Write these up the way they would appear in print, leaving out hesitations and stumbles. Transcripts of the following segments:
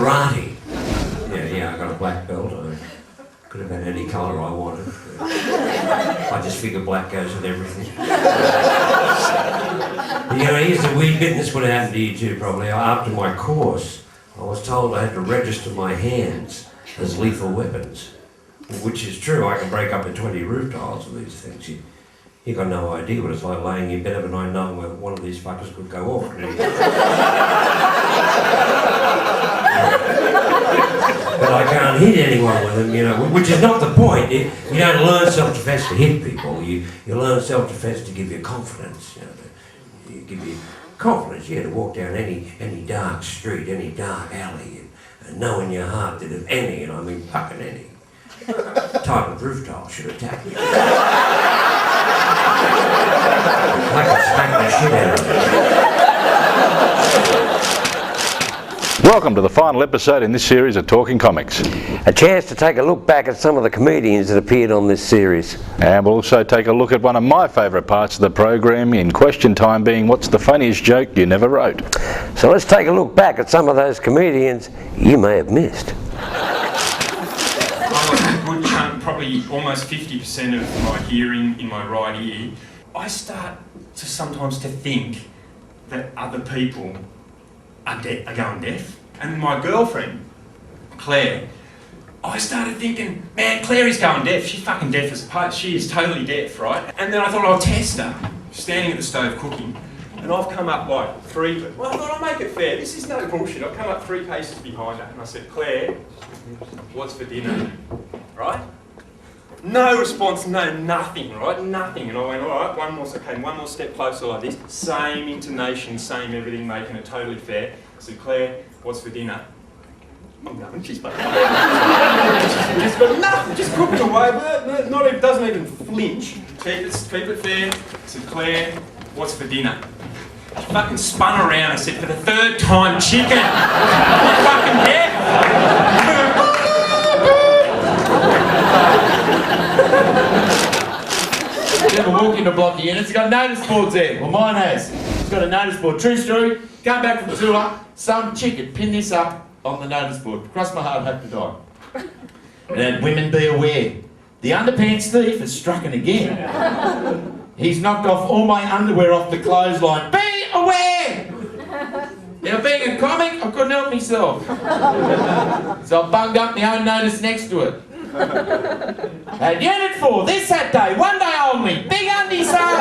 karate. Yeah, I got a black belt. I could have had any colour I wanted. I just figured black goes with everything. Here's the weird bit, this would have happened to you too probably. After my course, I was told I had to register my hands as lethal weapons. Which is true, I can break up in 20 roof tiles with these things. You got no idea what it's like laying in bed of a night knowing where one of these fuckers could go off. But I can't hit anyone with them, which is not the point. You don't learn self-defense to hit people. You learn self-defense to give you confidence. You give you confidence, to walk down any dark street, any dark alley, and know in your heart that if any, and I mean fucking any, type of roof tile should attack you, I could smack the shit out of it. Welcome to the final episode in this series of Talking Comics. A chance to take a look back at some of the comedians that appeared on this series. And we'll also take a look at one of my favourite parts of the program, in question time being what's the funniest joke you never wrote. So let's take a look back at some of those comedians you may have missed. I lost a good chunk, probably almost 50% of my hearing in my right ear. I start to sometimes to think that other people are going deaf. And my girlfriend, Claire, I started thinking, man, Claire is going deaf. She's fucking deaf as a post. She is totally deaf, right? And then I thought I'll test her, standing at the stove cooking. And I've come up like I thought I'll make it fair. This is no bullshit. I've come up 3 paces behind her and I said, Claire, what's for dinner? Right? No response, no nothing, right? Nothing. And I went, all right, one more step closer like this. Same intonation, same everything, making it totally fair. I said, Claire, what's for dinner? I'm going, she's fucking just got nothing, just cooking away, doesn't even flinch. Keep it fair. I said, Claire, what's for dinner? She fucking spun around and said, for the 3rd time, chicken. I'm fucking deaf. You ever walk into block of units, it's got notice boards there. Well, mine has. It's got a notice board. True story, come back from the tour, some chick had pinned this up on the notice board. Cross my heart, hope to die. And then, women be aware. The underpants thief has struck it again. He's knocked off all my underwear off the clothesline. Be aware! Now, being a comic, I couldn't help myself. So I bunged up my own notice next to it. And Unit 4, this Saturday, one day only, big undie sale!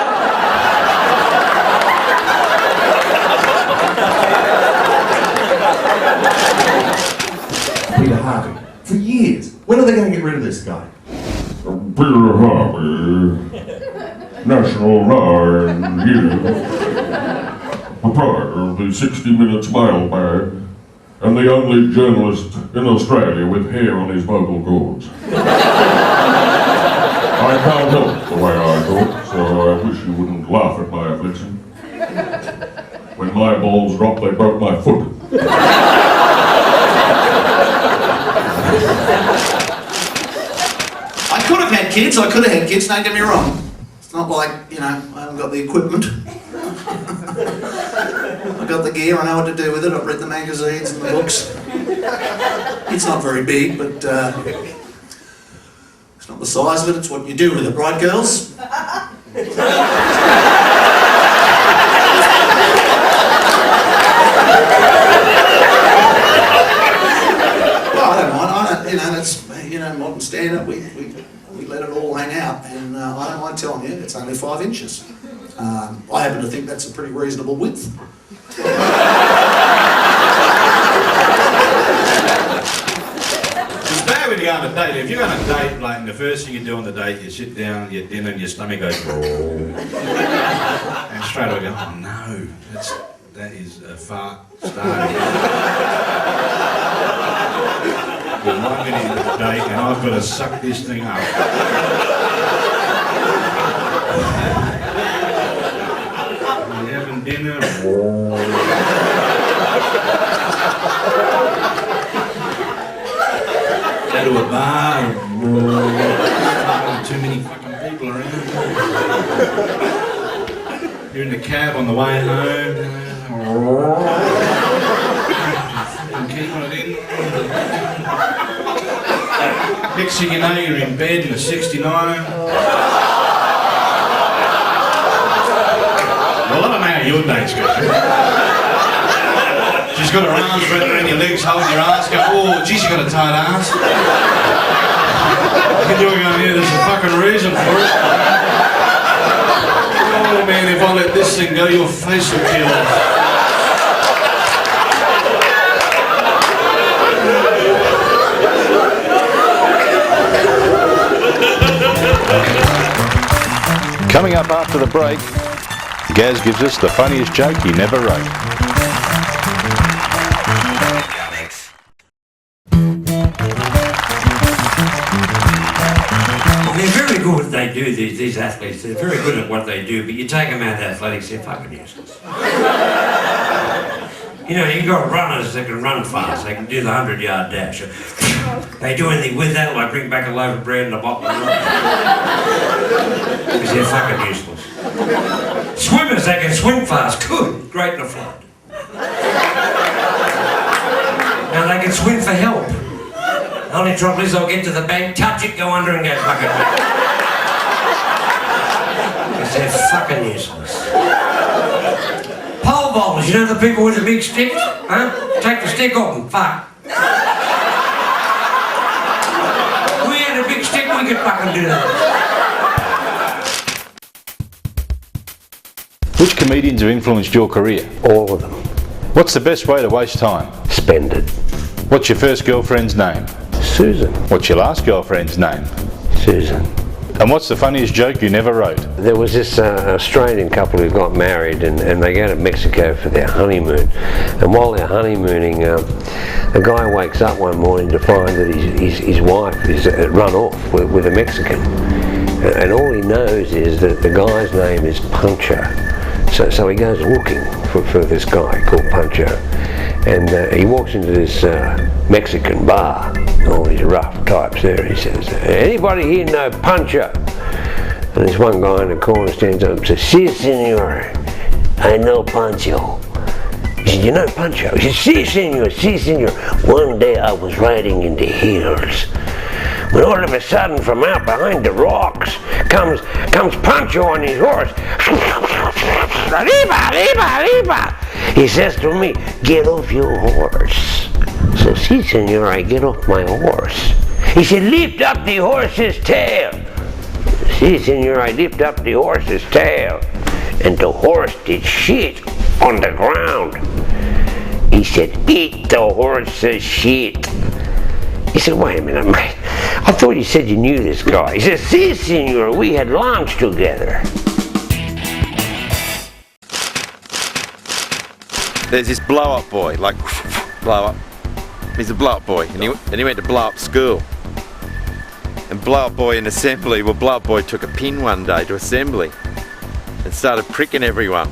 Peter Harvey, for years. When are they going to get rid of this guy? Peter Harvey, National Line, proprietor of the 60 Minutes mailbag, and the only journalist in Australia with hair on his vocal cords. I can't help the way I talk, so I wish you wouldn't laugh at my affliction. When my balls dropped, they broke my foot. I could have had kids, don't get me wrong. It's not like, I haven't got the equipment. I've got the gear, I know what to do with it, I've read the magazines and the books. It's not very big, but it's not the size of it, it's what you do with it, right girls? Well, I don't mind, that's, modern stand-up, we let it all hang out, and I don't mind telling you, it's only 5 inches. I happen to think that's a pretty reasonable width. It's bad when you go on a date. If you're on a date, like the first thing you do on the date, you sit down, you get dinner, and your stomach goes, and straight away you go, oh no, that is a fart start. We're 1 minute into the date, and I've got to suck this thing up. Dinner. Go to a bar. Too many fucking people around. You're in the cab on the way home. keeping it in. Next thing you know, you're in bed in a 69er. Well, I don't know how your day's going. She's got her arms wrapped around your legs, holding your ass, going, oh, geez, you got a tight ass. And you're going, yeah, there's a fucking reason for it. Oh, man, if I let this thing go, your face will peel off. Coming up after the break, Gaz gives us the funniest joke he never wrote. They're very good. They do these athletes. They're very good at what they do. But you take them out of athletics, they're fucking useless. You know, you've got runners that can run fast. They can do the 100-yard dash. They do anything with that, like bring back a loaf of bread and a bottle of milk. Because they're fucking useless. Swimmers, they can swim fast. Good. Great in a flood. Now they can swim for help. The only trouble is they'll get to the bank, touch it, go under and go fucking back. Because they're fucking useless. Pole bowlers, you know the people with the big stick? Huh? Take the stick off them, fuck. We had a big stick, we could fucking do that. Which comedians have influenced your career? All of them. What's the best way to waste time? Spend it. What's your first girlfriend's name? Susan. What's your last girlfriend's name? Susan. And what's the funniest joke you never wrote? There was this Australian couple who got married and they go to Mexico for their honeymoon. And while they're honeymooning, the guy wakes up one morning to find that his wife is run off with a Mexican. And all he knows is that the guy's name is Pancho. So he goes looking for this guy called Pancho. And he walks into this Mexican bar, all these rough types there. He says, anybody here know Pancho? And this one guy in the corner stands up and says, si, senor, I know Pancho. He said, you know Pancho? He said, si, senor, si, senor. One day I was riding in the hills, when all of a sudden from out behind the rocks comes Pancho on his horse. Arriba, arriba, arriba. He says to me, get off your horse. So, si, senor, I get off my horse. He said, lift up the horse's tail. Si, senor, I lift up the horse's tail. And the horse did shit on the ground. He said, eat the horse's shit. He said, wait a minute, mate. I thought you said you knew this guy. He said, si, senor, we had lunch together. There's this blow-up boy, like, blow up. He's a blow-up boy, and he went to blow up school. And blow-up boy in assembly, well, blow-up boy took a pin one day to assembly and started pricking everyone.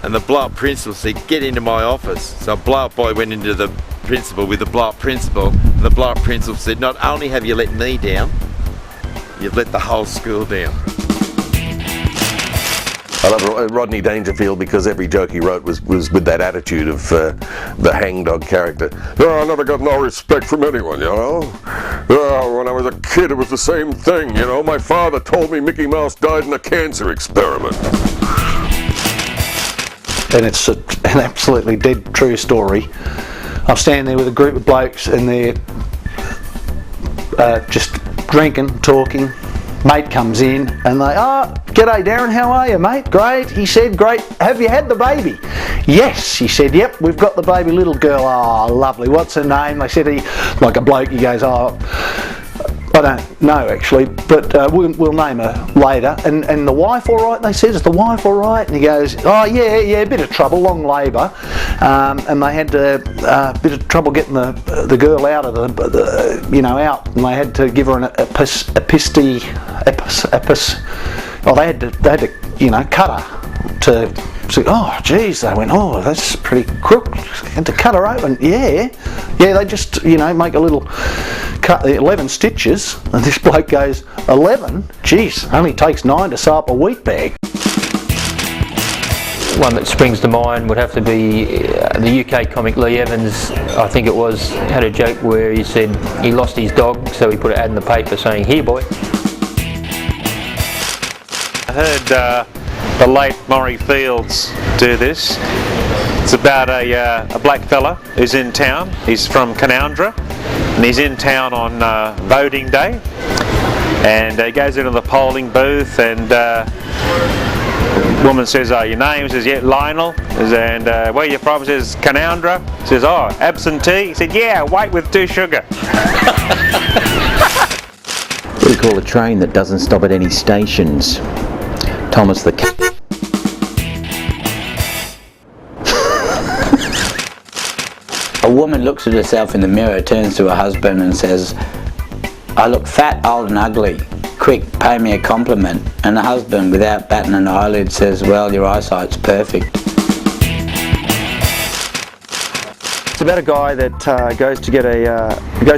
And the blow-up principal said, get into my office. So blow-up boy went into the principal with the blow-up principal, and the blow-up principal said, not only have you let me down, you've let the whole school down. I love Rodney Dangerfield because every joke he wrote was with that attitude of the hangdog character. Oh, I never got no respect from anyone, you know. Oh, when I was a kid it was the same thing, you know. My father told me Mickey Mouse died in a cancer experiment. And it's an absolutely dead true story. I'm standing there with a group of blokes and they're just drinking, talking. Mate comes in and they, g'day Darren, how are you mate? Great, he said, great. Have you had the baby? Yes, he said, yep, we've got the baby little girl. Oh, lovely, what's her name? They said, like a bloke, he goes, oh, I don't know actually, but we'll name her later. And the wife all right? They said, is the wife all right? And he goes, oh yeah, a bit of trouble, long labour, and they had a bit of trouble getting the girl out of the out, and they had to give her an they had to cut her to. Oh geez, they went, oh that's pretty crook, had to cut her open. Yeah, they just make a little cut, 11 stitches, and this bloke goes, 11? Geez, only takes 9 to sew up a wheat bag. one that springs to mind would have to be the UK comic Lee Evans, I think it was, had a joke where he said he lost his dog, so he put an ad in the paper saying, "Here boy." I heard the late Maury Fields do this. It's about a black fella who's in town. He's from Canowindra and he's in town on voting day, and he goes into the polling booth and woman says, "Oh, your name?" He says, "Yeah, Lionel." And "Where are you from?" He says, "Canowindra." He says, "Oh, absentee?" He said, "Yeah, white with 2 sugar." What do you call a train that doesn't stop at any stations? Thomas the Cat. A woman looks at herself in the mirror, turns to her husband and says, "I look fat, old and ugly. Quick, pay me a compliment." And the husband, without batting an eyelid, says, "Well, your eyesight's perfect." It's about a guy that goes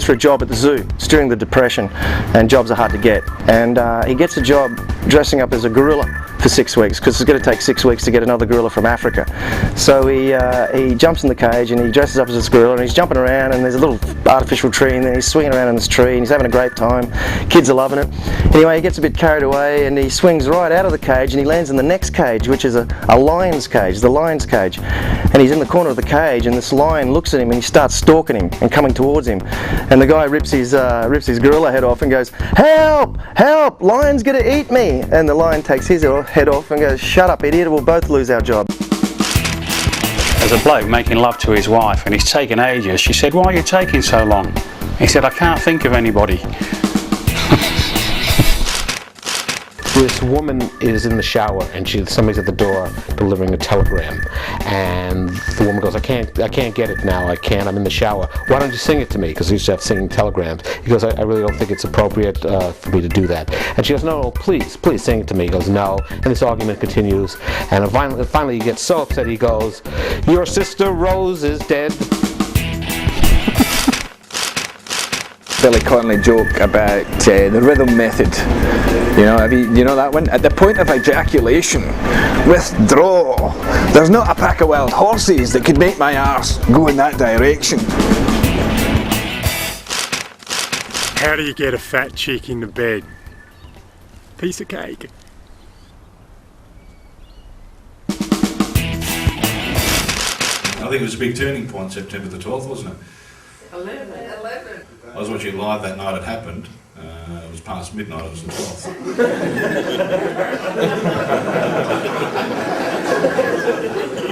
for a job at the zoo. It's during the Depression, and jobs are hard to get. And he gets a job dressing up as a gorilla for 6 weeks, because it's going to take 6 weeks to get another gorilla from Africa. So he jumps in the cage and he dresses up as this gorilla, and he's jumping around, and there's a little artificial tree, and then he's swinging around in this tree, and he's having a great time. Kids are loving it. Anyway, he gets a bit carried away, and he swings right out of the cage, and he lands in the next cage, which is a lion's cage, the lion's cage. And he's in the corner of the cage, and this lion looks at him, and he starts stalking him and coming towards him. And the guy rips his gorilla head off and goes, "Help! Help! Lion's gonna eat me!" And the lion takes his head off and goes, "Shut up, idiot, we'll both lose our job." There's a bloke making love to his wife and he's taken ages. She said, "Why are you taking so long?" He said, "I can't think of anybody." This woman is in the shower and somebody's at the door delivering a telegram, and the woman goes, I can't get it now, I'm in the shower. Why don't you sing it to me?" Because he used to have singing telegrams. He goes, I really don't think it's appropriate for me to do that. And she goes, no, please sing it to me. He goes, no. And this argument continues, and finally he gets so upset he goes, "Your sister Rose is dead." Billy Connolly joke about the rhythm method. You know that one? At the point of ejaculation, withdraw. There's not a pack of wild horses that could make my arse go in that direction. How do you get a fat chick into bed? Piece of cake. I think it was a big turning point, September the 12th, wasn't it? 11. I was watching live that night it happened. It was past midnight, it was the 12th.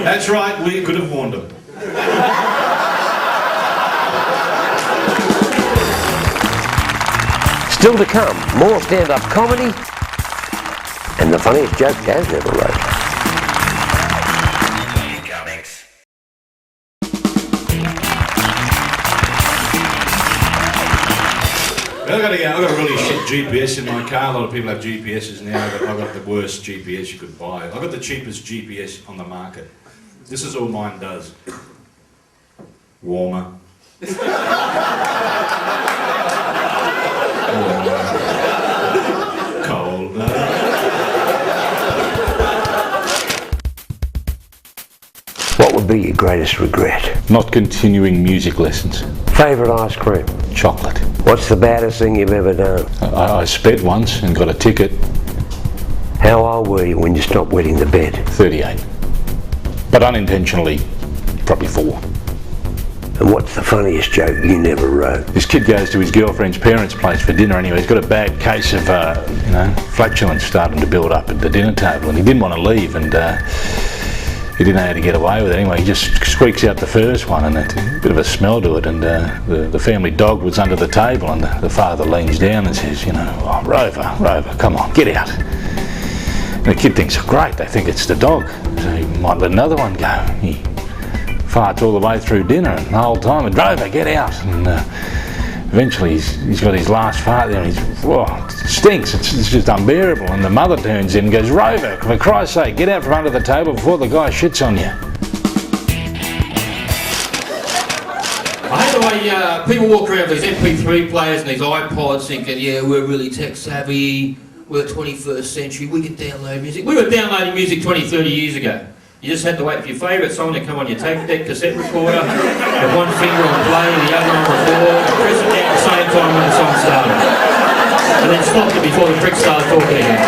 That's right, we could have warned them. Still to come, more stand-up comedy and the funniest joke Dazz ever wrote. I've got a really shit GPS in my car. A lot of people have GPSs now. I've got the worst GPS you could buy. I've got the cheapest GPS on the market. This is all mine does. Warmer. Colder. What would be your greatest regret? Not continuing music lessons. Favourite ice cream? Chocolate. What's the baddest thing you've ever done? I sped once and got a ticket. How old were you when you stopped wetting the bed? 38. But unintentionally, probably 4. And what's the funniest joke you never wrote? This kid goes to his girlfriend's parents' place for dinner anyway. He's got a bad case of, flatulence starting to build up at the dinner table, and he didn't want to leave, and he didn't know how to get away with it. Anyway, he just squeaks out the first one, and it's a bit of a smell to it, and the family dog was under the table, and the father leans down and says, "Oh, Rover, come on, get out." And the kid thinks, "Oh, great, they think it's the dog, so he might let another one go." He farts all the way through dinner, and the whole time, and "Rover, get out." And eventually he's got his last fart there, and it stinks, it's just unbearable. And the mother turns in and goes, "Rover, for Christ's sake, get out from under the table before the guy shits on you." I hate the way people walk around with these MP3 players and these iPods thinking, yeah, we're really tech savvy, we're 21st century, we can download music. We were downloading music 20, 30 years ago. You just had to wait for your favourite song to come on your tape deck cassette recorder, with one finger on play and the other on record, and press it down at the same time when the song started. And then stopped it before the prick started talking again.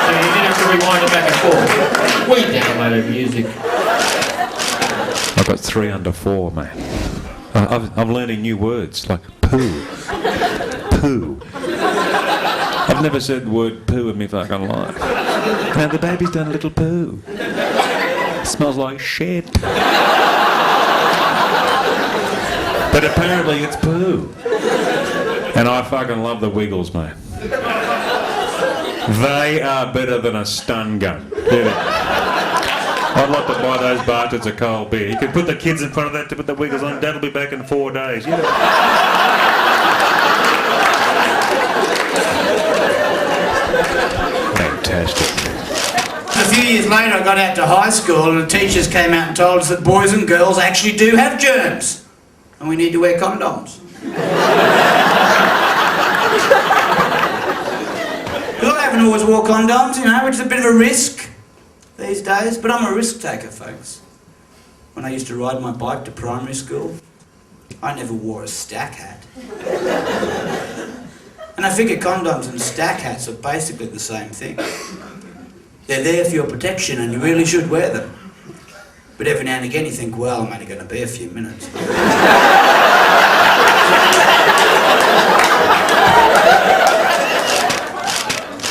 So you didn't have to rewind it back and forth. We downloaded music. I've got 3 under 4, mate. I'm learning new words like poo. Poo. I've never said the word poo in my fucking life. Now the baby's done a little poo. Smells like shit. But apparently it's poo. And I fucking love the Wiggles, mate. They are better than a stun gun. I'd like to buy those bastards a cold beer. You could put the kids in front of that to put the Wiggles on. Dad'll be back in 4 days. You know. Fantastic. A few years later I got out to high school and the teachers came out and told us that boys and girls actually do have germs and we need to wear condoms. Well, I haven't always wore condoms, you know, which is a bit of a risk these days, but I'm a risk taker, folks. When I used to ride my bike to primary school, I never wore a stack hat. And I figure condoms and stack hats are basically the same thing. They're there for your protection and you really should wear them. But every now and again you think, well, I'm only going to be a few minutes.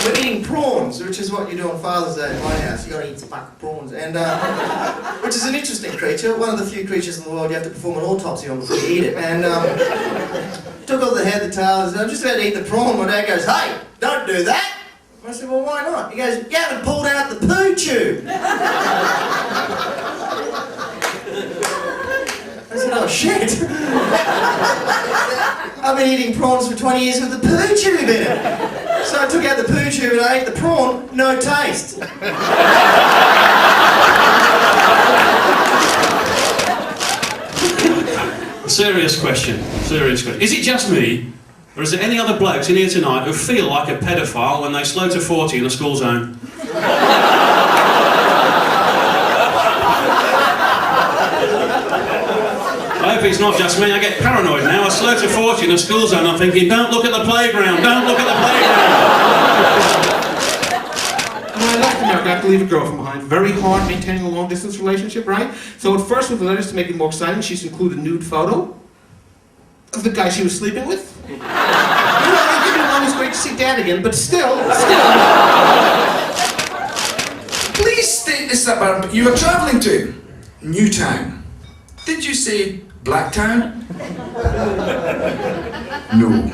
We're eating prawns, which is what you do on Father's Day at my house. You got to eat some fucking prawns, and which is an interesting creature. One of the few creatures in the world you have to perform an autopsy on before you eat it. And took all the head, the tail. I'm just about to eat the prawn. My dad goes, "Hey, don't do that." I said, "Well, why not?" He goes, "You haven't pulled out the poo tube." I said, "Oh shit." I've been eating prawns for 20 years with the poo tube in it. So I took out the poo tube and I ate the prawn, no taste. Serious question. Is it just me, or is there any other blokes in here tonight who feel like a pedophile when they slow to 40 in a school zone? I hope it's not just me. I get paranoid now. I slow to 40 in a school zone. I'm thinking, don't look at the playground. Don't look at the playground. When I left America, I had to leave a girlfriend behind. Very hard maintaining a long-distance relationship, right? So at first, with the letters to make it more exciting, she used to include a nude photo of the guy she was sleeping with. You know, it was great to see Dad again, but still. Please state the suburb you are travelling to. Newtown. Did you say Blacktown? No.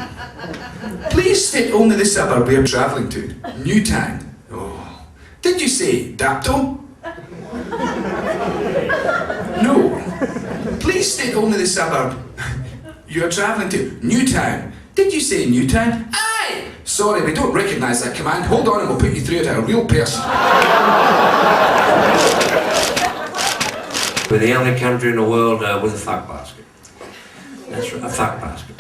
Please state only the suburb we are travelling to. Newtown. Oh. Did you say Dapto? No. Please state only the suburb you are travelling to. Newtown. Did you say Newtown? Aye! Sorry, we don't recognise that command. Hold on and we'll put you through to a real person. We're the only country in the world with a fuck basket. That's right, a fuck basket.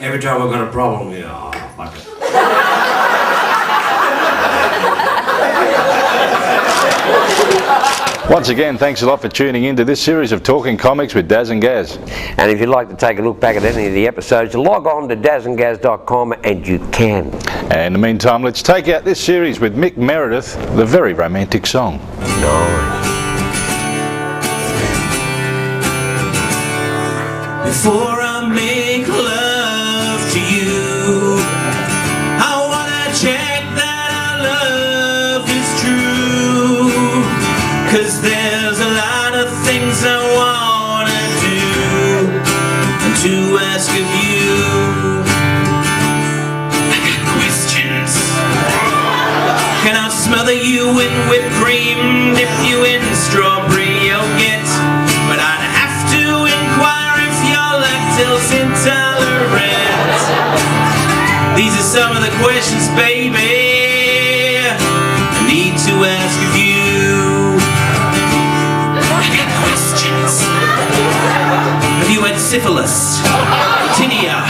Every time we've got a problem, we go, oh, fuck it. Once again, thanks a lot for tuning in to this series of Talking Comics with Dazz and Gazz. And if you'd like to take a look back at any of the episodes, log on to dazzandgazz.com and you can. And in the meantime, let's take out this series with Mick Meredith, the very romantic song. Nice. Before I make love to you, I wanna check that our love is true. 'Cause there's a lot of things I wanna do and to ask of you. I got questions. Can I smother you in whipped cream, dip you in strawberry yogurt? But I'd have to inquire lactose intolerant. These are some of the questions, baby, I need to ask of you. I got questions. Have you had syphilis, tinea,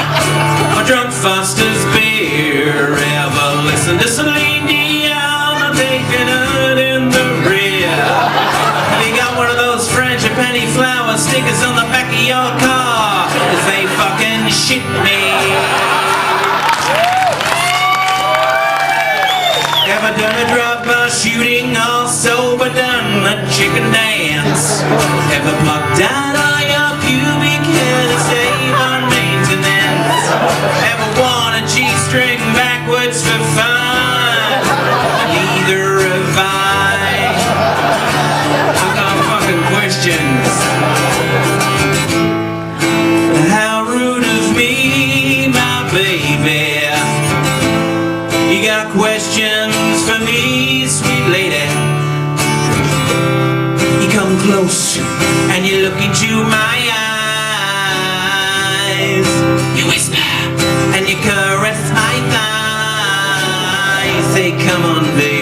or drunk Foster's beer? Ever listen to Celine Dion or taken out in the rear? shooting all sober, done the chicken dance. Ever plucked out all your pubic hair to save on maintenance? Ever worn a G-string backwards for fun? Neither have I. I've got fucking questions. How rude of me, my baby. You got questions for me, sweet lady. You come close and you look into my eyes. You whisper and you caress my thighs. Say, come on, baby.